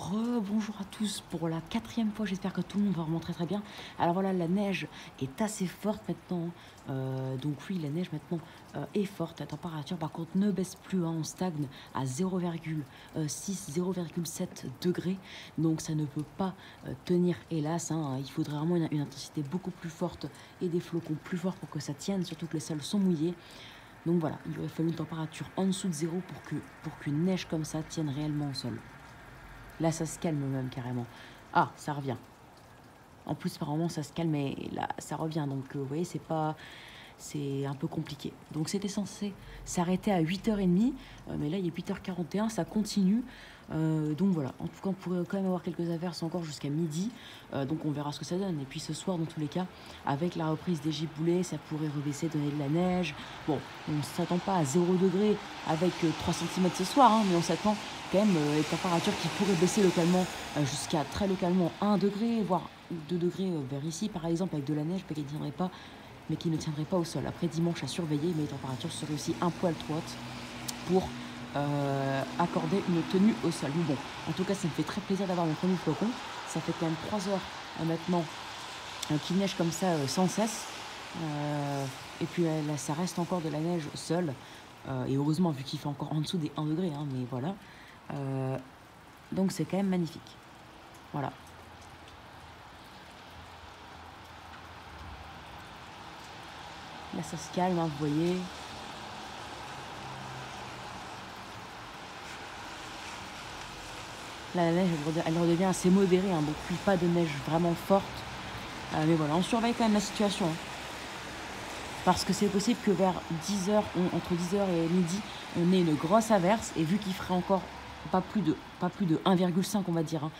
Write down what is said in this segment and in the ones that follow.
Bonjour à tous pour la 4e fois, j'espère que tout le monde va vraiment très bien. Alors voilà, la neige est assez forte maintenant, donc oui, la neige maintenant est forte. La température par contre ne baisse plus, hein, on stagne à 0,6, 0,7 degrés, donc ça ne peut pas tenir hélas, hein. Il faudrait vraiment une intensité beaucoup plus forte et des flocons plus forts pour que ça tienne, surtout que les sols sont mouillés. Donc voilà, il aurait fallu une température en dessous de zéro pour qu'une neige comme ça tienne réellement au sol. Là, ça se calme même carrément. Ah, ça revient. En plus, apparemment, ça se calme et là, ça revient. Donc, vous voyez, c'est un peu compliqué. Donc, c'était censé s'arrêter à 8h30. Mais là, il est 8h41, ça continue. Donc, voilà. En tout cas, on pourrait quand même avoir quelques averses encore jusqu'à midi. Donc, on verra ce que ça donne. Et puis, ce soir, dans tous les cas, avec la reprise des giboulées, ça pourrait rebaisser, donner de la neige. Bon, on ne s'attend pas à 0 degré avec 3 cm ce soir, hein, mais on s'attend quand même les températures qui pourraient baisser localement jusqu'à très localement 1 degré, voire 2 degrés vers ici, par exemple, avec de la neige, mais qui ne tiendrait pas au sol. Après dimanche à surveiller, mais les températures seraient aussi un poil trop hautes pour accorder une tenue au sol. Mais bon, en tout cas, ça me fait très plaisir d'avoir mon premier flocon. Ça fait quand même 3 heures maintenant qu'il neige comme ça sans cesse. Et puis là, ça reste encore de la neige au sol. Et heureusement, vu qu'il fait encore en dessous des 1 degré, hein, mais voilà. Donc c'est quand même magnifique. Voilà. Là, ça se calme, hein, vous voyez. Là, la neige, elle redevient assez modérée, hein, donc plus pas de neige vraiment forte. Mais voilà, on surveille quand même la situation, hein. Parce que c'est possible que vers 10h, entre 10h et midi, on ait une grosse averse. Et vu qu'il ferait encore pas plus de 1,5, on va dire, hein,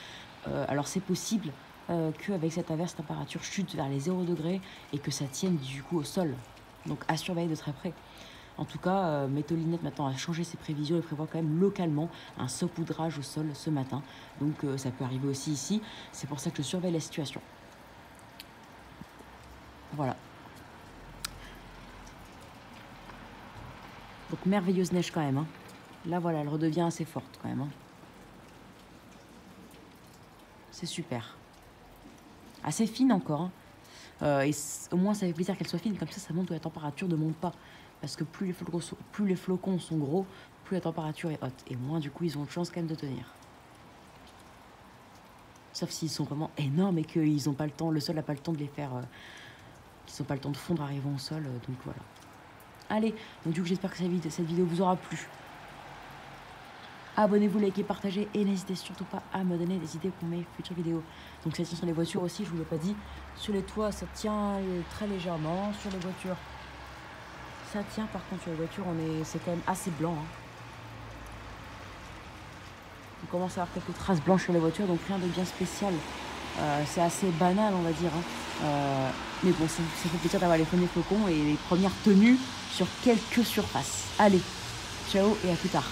alors c'est possible qu'avec cette averse, la température chute vers les 0 degrés et que ça tienne du coup au sol. Donc à surveiller de très près. En tout cas, Météo-Linet maintenant a changé ses prévisions et prévoit quand même localement un saupoudrage au sol ce matin. Donc ça peut arriver aussi ici. C'est pour ça que je surveille la situation. Voilà. Donc merveilleuse neige quand même, hein. Là voilà, elle redevient assez forte quand même, hein. C'est super. Assez fine encore, hein. Et au moins ça fait plaisir qu'elle soit fine, comme ça montre que la température ne monte pas. Parce que plus les flocons sont gros, plus la température est haute. Et moins du coup ils ont de chance quand même de tenir. Sauf s'ils sont vraiment énormes et qu'ils n'ont pas le temps, le sol n'a pas le temps de les faire, qu'ils n'ont pas le temps de fondre arrivant au sol, donc voilà. Allez, donc du coup j'espère que cette vidéo vous aura plu. Abonnez-vous, likez, partagez et n'hésitez surtout pas à me donner des idées pour mes futures vidéos. Donc ça tient sur les voitures aussi, je vous l'ai pas dit. Sur les toits, ça tient très légèrement. Sur les voitures, ça tient. Par contre, sur les voitures, c'est quand même assez blanc, hein. On commence à avoir quelques traces blanches sur les voitures, donc rien de bien spécial. C'est assez banal, on va dire, hein. Mais bon, ça fait plaisir d'avoir les premiers flocons et les premières tenues sur quelques surfaces. Allez, ciao et à plus tard.